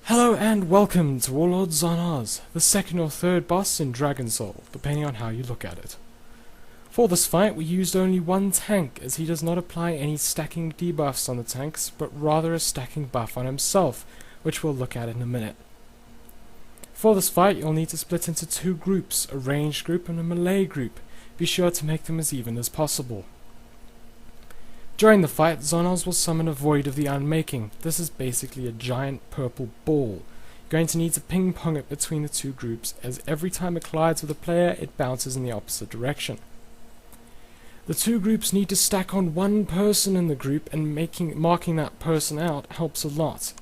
Hello and welcome to Warlord Zon'ozz, the second or third boss in Dragon Soul, depending on how you look at it. For this fight we used only one tank, as he does not apply any stacking debuffs on the tanks, but rather a stacking buff on himself, which we'll look at in a minute. For this fight you'll need to split into two groups, a ranged group and a melee group. Be sure to make them as even as possible. During the fight, Zon'ozz will summon a Void of the Unmaking. This is basically a giant purple ball. You're going to need to ping pong it between the two groups, as every time it collides with a player, it bounces in the opposite direction. The two groups need to stack on one person in the group, and marking that person out helps a lot,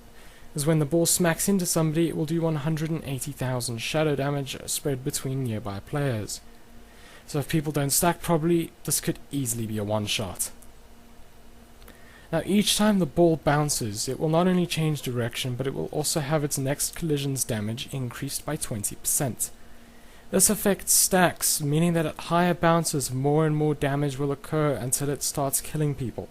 as when the ball smacks into somebody, it will do 180,000 shadow damage spread between nearby players. So if people don't stack properly, this could easily be a one-shot. Now each time the ball bounces, it will not only change direction, but it will also have its next collision's damage increased by 20%. This affects stacks, meaning that at higher bounces more and more damage will occur until it starts killing people.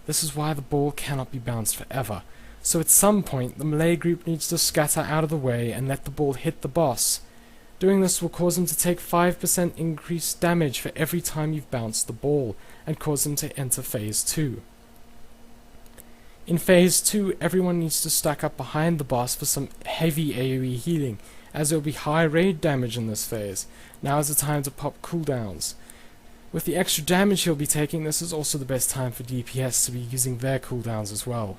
This is why the ball cannot be bounced forever, so at some point the melee group needs to scatter out of the way and let the ball hit the boss. Doing this will cause him to take 5% increased damage for every time you've bounced the ball, and cause him to enter phase 2. In phase 2, everyone needs to stack up behind the boss for some heavy AoE healing, as there will be high raid damage in this phase. Now is the time to pop cooldowns. With the extra damage he'll be taking, this is also the best time for DPS to be using their cooldowns as well.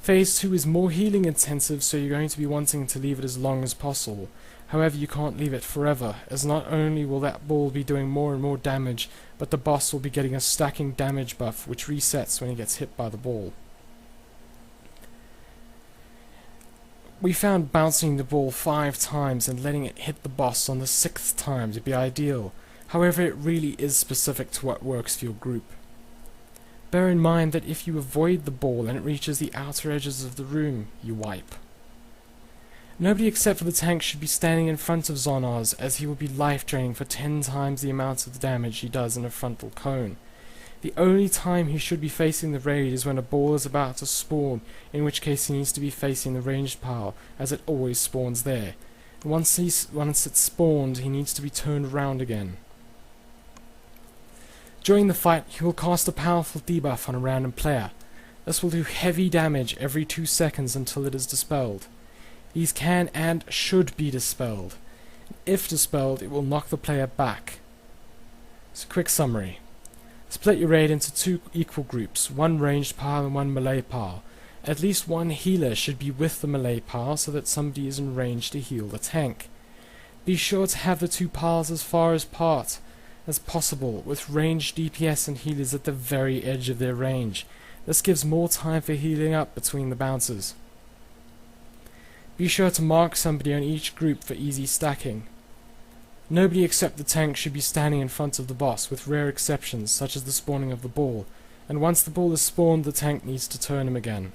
Phase 2 is more healing intensive, so you're going to be wanting to leave it as long as possible. However, you can't leave it forever, as not only will that ball be doing more and more damage, but the boss will be getting a stacking damage buff, which resets when he gets hit by the ball. We found bouncing the ball 5 times and letting it hit the boss on the 6th time to be ideal. However, it really is specific to what works for your group. Bear in mind that if you avoid the ball and it reaches the outer edges of the room, you wipe. Nobody except for the tank should be standing in front of Zon'ozz, as he will be life draining for 10 times the amount of damage he does in a frontal cone. The only time he should be facing the raid is when a ball is about to spawn, in which case he needs to be facing the ranged pile, as it always spawns there. Once it's spawned, he needs to be turned around again. During the fight, he will cast a powerful debuff on a random player. This will do heavy damage every 2 seconds until it is dispelled. These can and should be dispelled. If dispelled, it will knock the player back. So quick summary. Split your raid into 2 equal groups, one ranged pile and one melee pile. At least one healer should be with the melee pile so that somebody is in range to heal the tank. Be sure to have the 2 piles as far apart as possible, with ranged DPS and healers at the very edge of their range. This gives more time for healing up between the bounces. Be sure to mark somebody on each group for easy stacking. Nobody except the tank should be standing in front of the boss, with rare exceptions such as the spawning of the ball, and once the ball is spawned the tank needs to turn him again.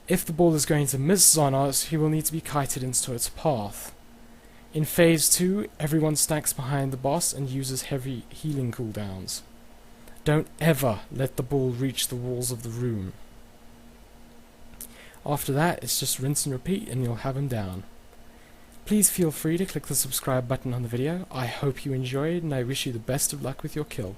If the ball is going to miss Zon'ozz, he will need to be kited into its path. In phase 2, everyone stacks behind the boss and uses heavy healing cooldowns. Don't ever let the ball reach the walls of the room. After that, it's just rinse and repeat and you'll have him down. Please feel free to click the subscribe button on the video. I hope you enjoyed and I wish you the best of luck with your kill.